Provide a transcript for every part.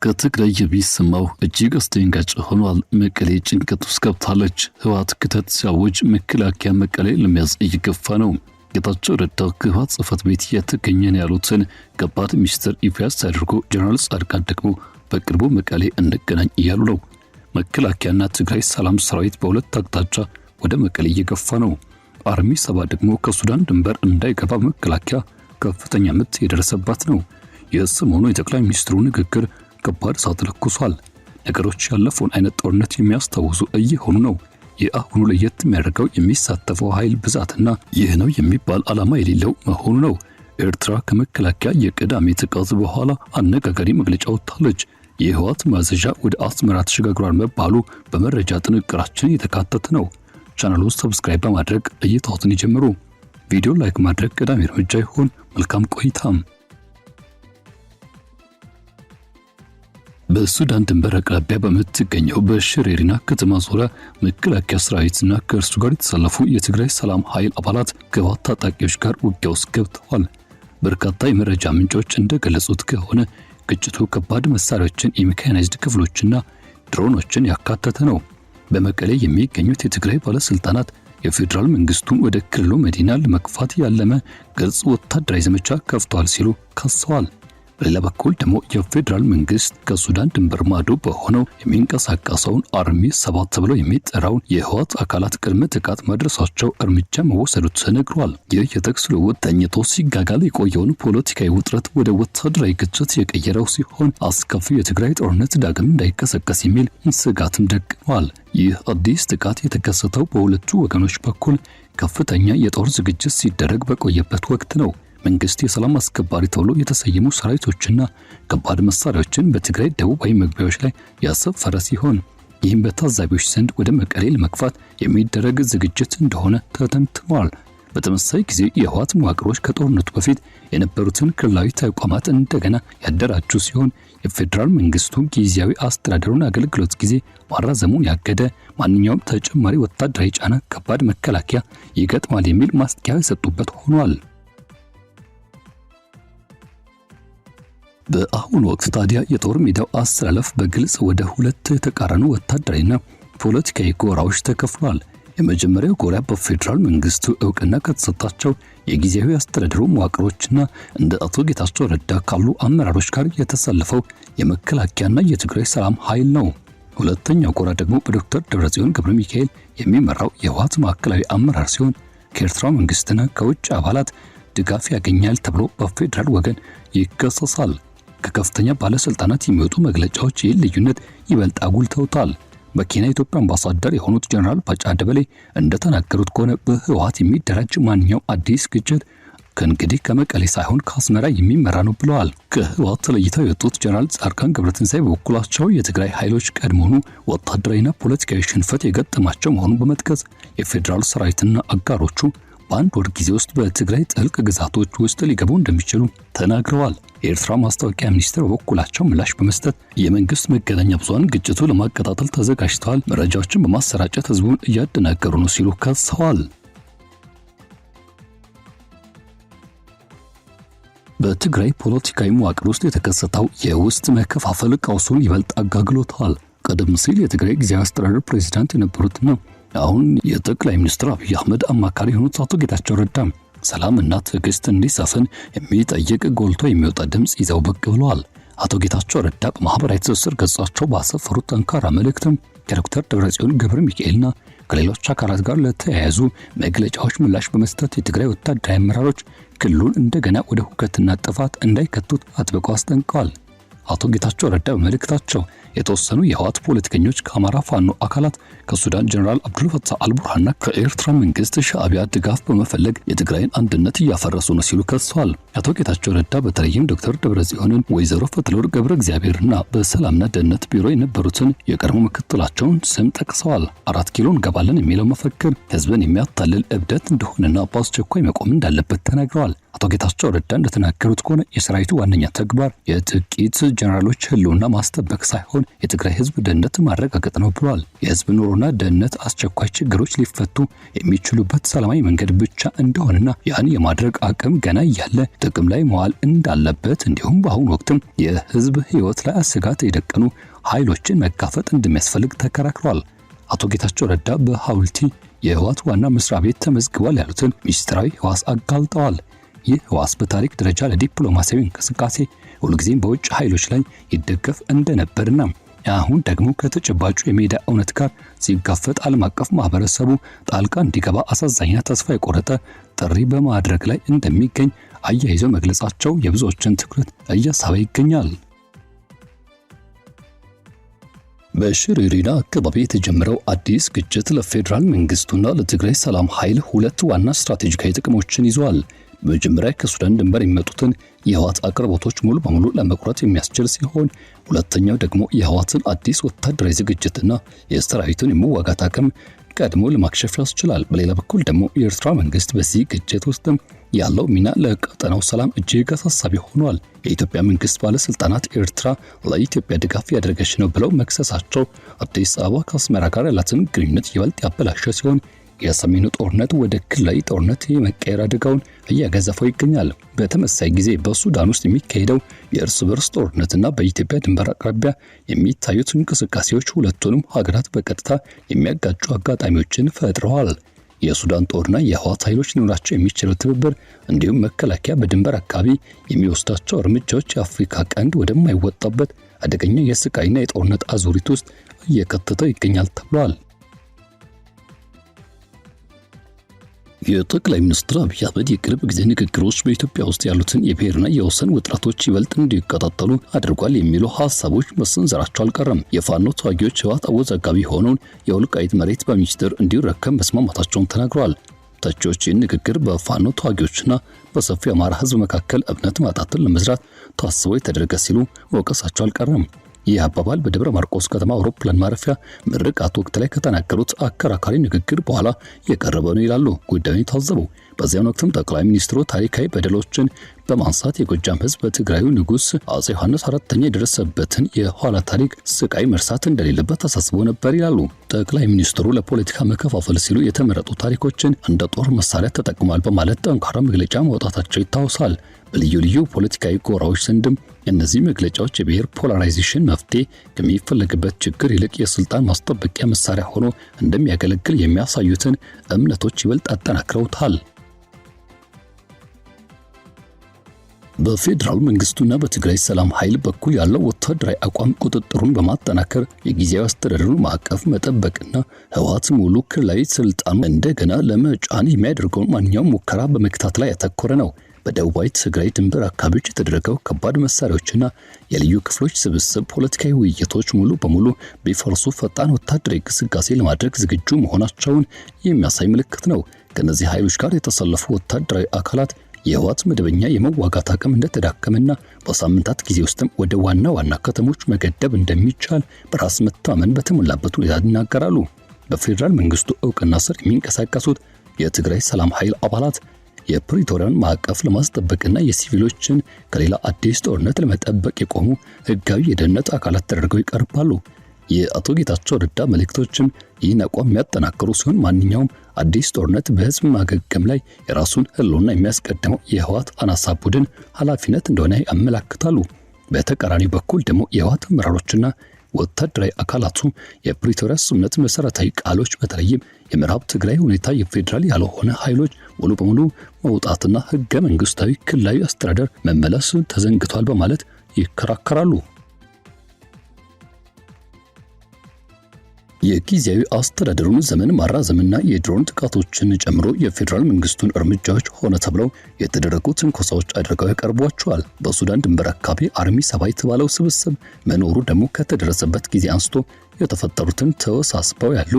ከትግራይ የሚሰማው እጅግ አስደንጋጭ ሆኗል። መቀሌ ጭንቀት ውስጥ ገብታለች። ህወሓት ክተት ሲያውጅ መከላከያ መቀሌ ለመያዝ እየገፋ ነው። ጌታቸው ረዳ ከህወሓት ጽሕፈት ቤት የተገኘን ያሉትን ከባድ ሚስጥር ይፋ አድርጎ ጀነራል ጻድቃን ደግሞ በቅርቡ መቀሌ እንገናኝ እያሉ ነው። መከላከያና ትግራይ ሰላም ሰራዊት በሁለት አቅጣጫ ወደ መቀሌ እየገፋ ነው። አርሚ 7 ደግሞ ከሱዳን ድንበር እንዳይገባ መከላከያ ከፍተኛ ምት የደረሰባት ነው። የሰሞኑ የጠቅላይ ሚኒስትሩ ንግግር ከባድ እሳት ለኩሷል። ነገሮች ያለፈውን አይነት ጦርነት የሚያስታውሱ እየሆኑ ነው። የአሁኑ ለየት የሚያደርገው የሚሳተፈው ኃይል ብዛትና ይህ ነው የሚባል ዓላማ የሌለው መሆኑ ነው። ኤርትራ ከመከላከያ የቅዳሜ ጥቃት በኋላ አነጋጋሪ መግለጫ ወጥታለች። የህወሓት ማዘዣ ወደ አስመራ ተሸጋግሯል መባሉ በመረጃ ጥንቅራችን የተካተተ ነው። ቻናሉን ሰብስክራይብ በማድረግ እይታዎትን ይጀምሩ። ቪዲዮ ላይክ ማድረግ ቀዳሚ እርምጃ ይሁን። መልካም ቆይታም። በሱዳን ድንበር አቅራቢያ በምትገኘው በሽሬሪና ከተማ ዙሪያ መከላከያ ሰራዊትና ከእርሱ ጋር የተሰለፉ የትግራይ ሰላም ኃይል አባላት ከህወሓት ታጣቂዎች ጋር ውጊያ ውስጥ ገብተዋል። በርካታ የመረጃ ምንጮች እንደገለጹት ከሆነ ግጭቱ ከባድ መሳሪያዎችን፣ የሜካናይዝድ ክፍሎችና ድሮኖችን ያካተተ ነው። በመቀሌ የሚገኙት የትግራይ ባለስልጣናት የፌዴራል መንግስቱን ወደ ክልሉ መዲና ለመግፋት ያለመ ግልጽ ወታደራዊ ዘመቻ ከፍተዋል ሲሉ ከሰዋል። በሌላ በኩል ደግሞ የፌዴራል መንግስት ከሱዳን ድንበር ማዶ በሆነው የሚንቀሳቀሰውን አርሚ 7 ተብሎ የሚጠራውን የህወሓት አካላት ቅድመ ጥቃት ማድረሳቸው እርምጃ መወሰዱ ተነግሯል። ይህ የተኩስ ልውውጥ ተኝቶ ሲጋጋል የቆየውን ፖለቲካዊ ውጥረት ወደ ወታደራዊ ግጭት የቀየረው ሲሆን አስከፊ የትግራይ ጦርነት ዳግም እንዳይቀሰቀስ የሚል ስጋትም ደቅኗል። ይህ አዲስ ጥቃት የተከሰተው በሁለቱ ወገኖች በኩል ከፍተኛ የጦር ዝግጅት ሲደረግ በቆየበት ወቅት ነው። መንግስት የሰላም አስከባሪ ተብሎ የተሰየሙ ሰራዊቶችና ከባድ መሳሪያዎችን በትግራይ ደቡባዊ መግቢያዎች ላይ ያሰፈረ ሲሆን ይህም በታዛቢዎች ዘንድ ወደ መቀሌ ለመግፋት የሚደረግ ዝግጅት እንደሆነ ተተንትኗል። በተመሳሳይ ጊዜ የህወሓት መዋቅሮች ከጦርነቱ በፊት የነበሩትን ክልላዊ ተቋማት እንደገና ያደራጁ ሲሆን የፌዴራል መንግስቱ ጊዜያዊ አስተዳደሩን አገልግሎት ጊዜ ማራዘሙን ያገደ፣ ማንኛውም ተጨማሪ ወታደራዊ ጫና ከባድ መከላከያ ይገጥማል የሚል ማስጠንቀቂያ የሰጡበት ሆኗል። በአሁኑ ወቅት ታዲያ የጦር ሜዳው አሰላለፍ በግልጽ ወደ ሁለት የተቃረኑ ወታደራዊና ፖለቲካዊ ጎራዎች ተከፍሏል። የመጀመሪያው ጎራ በፌዴራል መንግስቱ እውቅና ከተሰጣቸው የጊዜያዊ አስተዳደሩ መዋቅሮችና እንደ አቶ ጌታቸው ረዳ ካሉ አመራሮች ጋር የተሰለፈው የመከላከያና የትግራይ ሰላም ኃይል ነው። ሁለተኛው ጎራ ደግሞ በዶክተር ደብረጽዮን ገብረ ሚካኤል የሚመራው የህወሓት ማዕከላዊ አመራር ሲሆን ከኤርትራ መንግስትና ከውጭ አባላት ድጋፍ ያገኛል ተብሎ በፌዴራል ወገን ይከሰሳል። ከከፍተኛ ባለስልጣናት የሚወጡ መግለጫዎች ይህን ልዩነት ይበልጥ አጉልተውታል። በኬንያ የኢትዮጵያ አምባሳደር የሆኑት ጀነራል ባጫ ደበሌ እንደተናገሩት ከሆነ በህወሓት የሚደራጅ ማንኛውም አዲስ ግጭት ከእንግዲህ ከመቀሌ ሳይሆን ከአስመራ የሚመራ ነው ብለዋል። ከህወሓት ተለይተው የወጡት ጀነራል ጻድቃን ገብረትንሳኤ በበኩላቸው የትግራይ ኃይሎች ቀድሞውኑ ወታደራዊና ፖለቲካዊ ሽንፈት የገጠማቸው መሆኑን በመጥቀስ የፌዴራል ሰራዊትና አጋሮቹ በአንድ ወር ጊዜ ውስጥ በትግራይ ጥልቅ ግዛቶች ውስጥ ሊገቡ እንደሚችሉ ተናግረዋል። የኤርትራ ማስታወቂያ ሚኒስትር በበኩላቸው ምላሽ በመስጠት የመንግስት መገናኛ ብዙሃን ግጭቱ ለማቀጣጠል ተዘጋጅተዋል፣ መረጃዎችን በማሰራጨት ህዝቡን እያደናገሩ ነው ሲሉ ከሰዋል። በትግራይ ፖለቲካዊ መዋቅር ውስጥ የተከሰተው የውስጥ መከፋፈል ቀውሱን ይበልጥ አጋግሎታል። ቀደም ሲል የትግራይ ጊዜያዊ አስተዳደር ፕሬዝዳንት የነበሩትና አሁን የጠቅላይ ሚኒስትር አብይ አህመድ አማካሪ የሆኑት አቶ ጌታቸው ረዳ ሰላምና ትዕግስት እንዲሰፍን የሚጠይቅ ጎልቶ የሚወጣ ድምጽ ይዘው ብቅ ብለዋል። አቶ ጌታቸው ረዳ በማህበራዊ ትስስር ገጻቸው ባሰፈሩት ጠንካራ መልእክትም ከዶክተር ደብረጽዮን ገብረ ሚካኤልና ከሌሎች አካላት ጋር ለተያያዙ መግለጫዎች ምላሽ በመስጠት የትግራይ ወታደራዊ አመራሮች ክልሉን እንደገና ወደ ሁከትና ጥፋት እንዳይከቱት አጥብቀው አስጠንቅቀዋል። አቶ ጌታቸው ረዳ በመልእክታቸው የተወሰኑ የህወሓት ፖለቲከኞች ከአማራ ፋኖ አካላት ከሱዳን ጀነራል አብዱልፈታህ አልቡርሃንና ከኤርትራ መንግስት ሻዕቢያ ድጋፍ በመፈለግ የትግራይን አንድነት እያፈረሱ ነው ሲሉ ከሰዋል። አቶ ጌታቸው ረዳ በተለይም ዶክተር ደብረጽዮንን፣ ወይዘሮ ፈትለወርቅ ገብረ እግዚአብሔርና በሰላምና ደህንነት ቢሮ የነበሩትን የቀድሞ ምክትላቸውን ስም ጠቅሰዋል። 4 ኪሎ እንገባለን የሚለው መፈክር ህዝብን የሚያታልል እብደት እንደሆነና በአስቸኳይ መቆም እንዳለበት ተናግረዋል። አቶ ጌታቸው ረዳ እንደተናገሩት ከሆነ የሰራዊቱ ዋነኛ ተግባር የጥቂት ጀነራሎች ህልውና ማስጠበቅ ሳይሆን የትግራይ ህዝብ ደህንነት ማረጋገጥ ነው ብለዋል። የህዝብ ኑሮና ደህንነት አስቸኳይ ችግሮች ሊፈቱ የሚችሉበት ሰላማዊ መንገድ ብቻ እንደሆነና ያን የማድረግ አቅም ገና እያለ ጥቅም ላይ መዋል እንዳለበት እንዲሁም በአሁኑ ወቅትም የህዝብ ህይወት ላይ ስጋት የደቀኑ ኃይሎችን መጋፈጥ እንደሚያስፈልግ ተከራክረዋል። አቶ ጌታቸው ረዳ በሐውልቲ የህወሓት ዋና መስሪያ ቤት ተመዝግቧል ያሉትን ሚስጥራዊ ህዋስ አጋልጠዋል። ይህ ህዋስ በታሪክ ደረጃ ለዲፕሎማሲያዊ እንቅስቃሴ ሁልጊዜም በውጭ ኃይሎች ላይ ይደገፍ እንደነበርና አሁን ደግሞ ከተጨባጩ የሜዳ እውነት ጋር ሲጋፈጥ ዓለም አቀፍ ማህበረሰቡ ጣልቃ እንዲገባ አሳዛኝና ተስፋ የቆረጠ ጥሪ በማድረግ ላይ እንደሚገኝ አያይዘው መግለጻቸው የብዙዎችን ትኩረት እያሳበ ይገኛል። በሽሬሪና አካባቢ የተጀመረው አዲስ ግጭት ለፌዴራል መንግስቱና ለትግራይ ሰላም ኃይል ሁለት ዋና ስትራቴጂካዊ ጥቅሞችን ይዟል። በመጀመሪያ ከሱዳን ድንበር የሚመጡትን የህወሓት አቅርቦቶች ሙሉ በሙሉ ለመቁረጥ የሚያስችል ሲሆን፣ ሁለተኛው ደግሞ የህወሓትን አዲስ ወታደራዊ ዝግጅትና የሰራዊቱን የመዋጋት አቅም ቀድሞ ለማክሸፍ ያስችላል። በሌላ በኩል ደግሞ የኤርትራ መንግስት በዚህ ግጭት ውስጥም ያለው ሚና ለቀጠናው ሰላም እጅግ አሳሳቢ ሆኗል። የኢትዮጵያ መንግስት ባለስልጣናት ኤርትራ ለኢትዮጵያ ድጋፍ ያደረገች ነው ብለው መክሰሳቸው አዲስ አበባ ከአስመራ ጋር ያላትን ግንኙነት ይበልጥ ያበላሸ ሲሆን የሰሜኑ ጦርነት ወደ ክልላዊ ጦርነት የመቀየር አደጋውን እያገዘፈው ይገኛል። በተመሳሳይ ጊዜ በሱዳን ውስጥ የሚካሄደው የእርስ በርስ ጦርነትና በኢትዮጵያ ድንበር አቅራቢያ የሚታዩት እንቅስቃሴዎች ሁለቱንም ሀገራት በቀጥታ የሚያጋጩ አጋጣሚዎችን ፈጥረዋል። የሱዳን ጦርና የህወሓት ኃይሎች ሊኖራቸው የሚችለው ትብብር እንዲሁም መከላከያ በድንበር አካባቢ የሚወስዳቸው እርምጃዎች የአፍሪካ ቀንድ ወደማይወጣበት አደገኛ የስቃይና የጦርነት አዙሪት ውስጥ እየከተተው ይገኛል ተብሏል። የጠቅላይ ሚኒስትር አብይ አህመድ የቅርብ ጊዜ ንግግሮች በኢትዮጵያ ውስጥ ያሉትን የብሔርና የወሰን ውጥረቶች ይበልጥ እንዲቀጣጠሉ አድርጓል የሚሉ ሐሳቦች መሰንዘራቸው አልቀረም። የፋኖ ተዋጊዎች ህወሓት አወዛጋቢ የሆነውን የወልቃይት መሬት በሚስጥር እንዲረከብ መስማማታቸውን ተናግረዋል። ተቺዎች ይህን ንግግር በፋኖ ተዋጊዎችና በሰፊው አማራ ህዝብ መካከል እምነት ማጣትን ለመዝራት ታስቦ የተደረገ ሲሉ ወቀሳቸው አልቀረም። ይህ አባባል በደብረ ማርቆስ ከተማ አውሮፕላን ማረፊያ ምርቃት ወቅት ላይ ከተናገሩት አከራካሪ ንግግር በኋላ የቀረበ ነው ይላሉ ጉዳዩን ታዘቡ። በዚያን ወቅትም ጠቅላይ ሚኒስትሩ ታሪካዊ በደሎችን በማንሳት የጎጃም ህዝብ በትግራዩ ንጉስ አጼ ዮሐንስ አራተኛ የደረሰበትን የኋላ ታሪክ ስቃይ መርሳት እንደሌለበት አሳስቦ ነበር ይላሉ። ጠቅላይ ሚኒስትሩ ለፖለቲካ መከፋፈል ሲሉ የተመረጡ ታሪኮችን እንደ ጦር መሳሪያ ተጠቅሟል በማለት ጠንካራ መግለጫ ማውጣታቸው ይታወሳል። በልዩ ልዩ ፖለቲካዊ ጎራዎች ዘንድም እነዚህ መግለጫዎች የብሔር ፖላራይዜሽን መፍትሄ ከሚፈለግበት ችግር ይልቅ የስልጣን ማስጠበቂያ መሳሪያ ሆኖ እንደሚያገለግል የሚያሳዩትን እምነቶች ይበልጥ አጠናክረውታል። በፌዴራል መንግስቱና በትግራይ ሰላም ኃይል በኩል ያለው ወታደራዊ አቋም ቁጥጥሩን በማጠናከር የጊዜያዊ አስተዳደሩን ማዕቀፍ መጠበቅና ህወሓት ሙሉ ክልላዊ ስልጣኑ እንደገና ለመጫን የሚያደርገውን ማንኛውም ሙከራ በመክታት ላይ ያተኮረ ነው። በደቡባዊ ትግራይ ድንበር አካባቢዎች የተደረገው ከባድ መሳሪያዎችና የልዩ ክፍሎች ስብስብ ፖለቲካዊ ውይይቶች ሙሉ በሙሉ ቢፈርሱ ፈጣን ወታደራዊ እንቅስቃሴ ለማድረግ ዝግጁ መሆናቸውን የሚያሳይ ምልክት ነው። ከነዚህ ኃይሎች ጋር የተሰለፉ ወታደራዊ አካላት የህወሓት መደበኛ የመዋጋት አቅም እንደተዳከመና በሳምንታት ጊዜ ውስጥም ወደ ዋና ዋና ከተሞች መገደብ እንደሚቻል በራስ መተማመን በተሞላበት ሁኔታ ይናገራሉ። በፌዴራል መንግስቱ እውቅና ስር የሚንቀሳቀሱት የትግራይ ሰላም ኃይል አባላት የፕሪቶሪያን ማዕቀፍ ለማስጠበቅና የሲቪሎችን ከሌላ አዲስ ጦርነት ለመጠበቅ የቆሙ ህጋዊ የደህንነት አካላት ተደርገው ይቀርባሉ። የአቶ ጌታቸው ረዳ መልእክቶችም ይህን አቋም የሚያጠናክሩ ሲሆን ማንኛውም አዲስ ጦርነት በህዝብ ማገገም ላይ የራሱን ህልውና የሚያስቀድመው የህወሓት አናሳ ቡድን ኃላፊነት እንደሆነ ያመለክታሉ። በተቃራኒ በኩል ደግሞ የህወሓት አመራሮችና ወታደራዊ አካላቱ የፕሪቶሪያ ስምምነት መሰረታዊ ቃሎች በተለይም የምዕራብ ትግራይ ሁኔታ የፌዴራል ያልሆነ ኃይሎች ሙሉ በሙሉ መውጣትና ህገ መንግስታዊ ክልላዊ አስተዳደር መመለስ ተዘንግቷል በማለት ይከራከራሉ። የጊዜያዊ አስተዳደሩን ዘመን ማራዘምና የድሮን ጥቃቶችን ጨምሮ የፌዴራል መንግስቱን እርምጃዎች ሆነ ተብለው የተደረጉ ትንኮሳዎች አድርገው ያቀርቧቸዋል። በሱዳን ድንበር አካባቢ አርሚ 7 የተባለው ስብስብ መኖሩ ደግሞ ከተደረሰበት ጊዜ አንስቶ የተፈጠሩትን ተወሳስበው ያሉ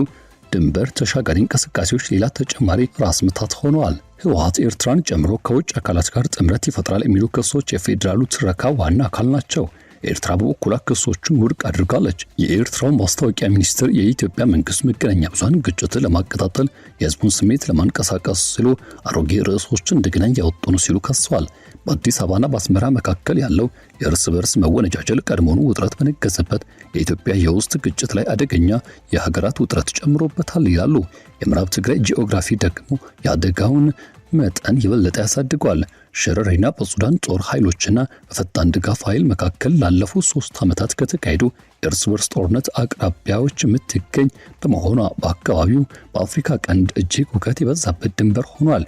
ድንበር ተሻጋሪ እንቅስቃሴዎች ሌላ ተጨማሪ ራስ ምታት ሆነዋል። ህወሓት ኤርትራን ጨምሮ ከውጭ አካላት ጋር ጥምረት ይፈጥራል የሚሉ ክሶች የፌዴራሉ ትረካ ዋና አካል ናቸው። ኤርትራ በበኩሏ ክሶቹን ውድቅ አድርጋለች። የኤርትራው ማስታወቂያ ሚኒስትር የኢትዮጵያ መንግስት መገናኛ ብዙሃን ግጭትን ለማቀጣጠል የህዝቡን ስሜት ለማንቀሳቀስ ሲሉ አሮጌ ርዕሶችን እንደገና ያወጡ ነው ሲሉ ከሰዋል። በአዲስ አበባና በአስመራ መካከል ያለው የእርስ በርስ መወነጃጀል ቀድሞውኑ ውጥረት በነገሰበት የኢትዮጵያ የውስጥ ግጭት ላይ አደገኛ የሀገራት ውጥረት ጨምሮበታል ይላሉ። የምዕራብ ትግራይ ጂኦግራፊ ደግሞ የአደጋውን መጠን የበለጠ ያሳድገዋል። ሽረሪና በሱዳን ጦር ኃይሎችና በፈጣን ድጋፍ ኃይል መካከል ላለፉት 3 ዓመታት ከተካሄዱ የእርስ በርስ ጦርነት አቅራቢያዎች የምትገኝ በመሆኗ በአካባቢው በአፍሪካ ቀንድ እጅግ ሁከት የበዛበት ድንበር ሆኗል።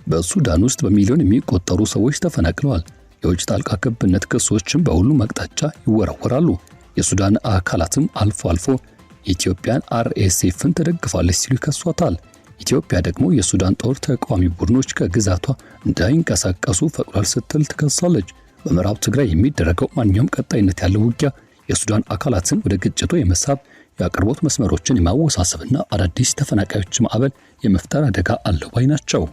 በሱዳን ውስጥ በሚሊዮን የሚቆጠሩ ሰዎች ተፈናቅለዋል። የውጭ ጣልቃ ገብነት ክሶችም በሁሉም አቅጣጫ ይወረወራሉ። የሱዳን አካላትም አልፎ አልፎ የኢትዮጵያን RSFን ተደግፋለች ሲሉ ይከሷታል። ኢትዮጵያ ደግሞ የሱዳን ጦር ተቃዋሚ ቡድኖች ከግዛቷ እንዳይንቀሳቀሱ ፈቅዷል ስትል ትከሳለች። በምዕራብ ትግራይ የሚደረገው ማንኛውም ቀጣይነት ያለው ውጊያ የሱዳን አካላትን ወደ ግጭቱ የመሳብ የአቅርቦት መስመሮችን የማወሳሰብና አዳዲስ ተፈናቃዮች ማዕበል የመፍጠር አደጋ አለው ባይ ናቸው።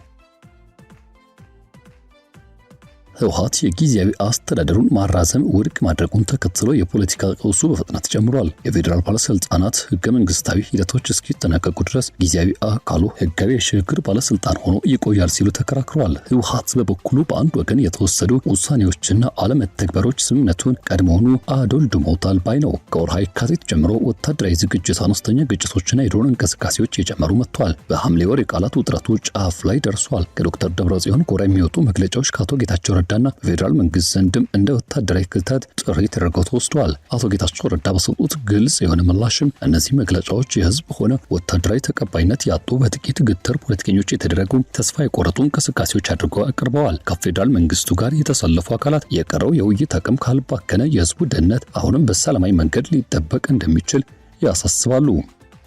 ህወሓት የጊዜያዊ አስተዳደሩን ማራዘም ውድቅ ማድረጉን ተከትሎ የፖለቲካ ቀውሱ በፍጥነት ጀምሯል። የፌዴራል ባለስልጣናት ህገ መንግስታዊ ሂደቶች እስኪጠናቀቁ ድረስ ጊዜያዊ አካሉ ህጋዊ የሽግግር ባለስልጣን ሆኖ ይቆያል ሲሉ ተከራክረዋል። ህወሓት በበኩሉ በአንድ ወገን የተወሰዱ ውሳኔዎችና አለመተግበሮች ስምምነቱን ቀድሞውኑ አዶልድሞታል ባይ ነው። ከወርሃ የካቲት ጀምሮ ወታደራዊ ዝግጅት፣ አነስተኛ ግጭቶችና የድሮን እንቅስቃሴዎች እየጨመሩ መጥተዋል። በሐምሌ ወር የቃላት ውጥረቱ ጫፍ ላይ ደርሷል። ከዶክተር ደብረጽዮን ጎራ የሚወጡ መግለጫዎች ከአቶ ጌታቸው ረዳና በፌዴራል መንግስት ዘንድም እንደ ወታደራዊ ክልተት ጥሪ ተደርገው ተወስደዋል። አቶ ጌታቸው ረዳ በሰጡት ግልጽ የሆነ ምላሽም እነዚህ መግለጫዎች የህዝብ ሆነ ወታደራዊ ተቀባይነት ያጡ በጥቂት ግትር ፖለቲከኞች የተደረጉ ተስፋ የቆረጡ እንቅስቃሴዎች አድርገው አቅርበዋል። ከፌዴራል መንግስቱ ጋር የተሰለፉ አካላት የቀረው የውይይት አቅም ካልባከነ የህዝቡ ደህንነት አሁንም በሰላማዊ መንገድ ሊጠበቅ እንደሚችል ያሳስባሉ።